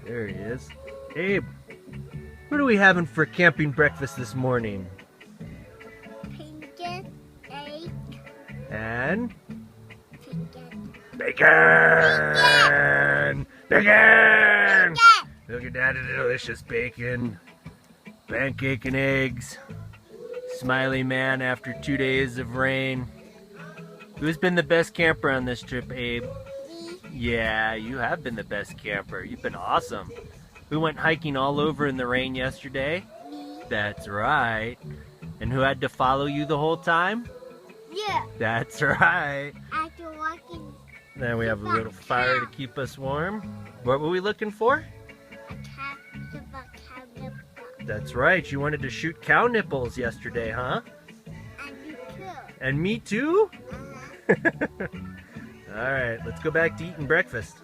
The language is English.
There he is. Abe, what are we having for camping breakfast this morning? Bacon, egg, And chicken. bacon! Bacon! Bacon! Look at that delicious bacon. Pancake and eggs. Smiley man after 2 days of rain. Who's been the best camper on this trip, Abe? Me, Yeah, you have been the best camper. You've been awesome. We went hiking all over in the rain yesterday. me. That's right. And who had to follow you the whole time? Yeah. That's right. After walking Then we have a little fire to keep us warm. What were we looking for? a cat, the cow nipple. That's right. You wanted to shoot cow nipples yesterday, huh? And you too. And me too? Uh-huh. All right, let's go back to eating breakfast.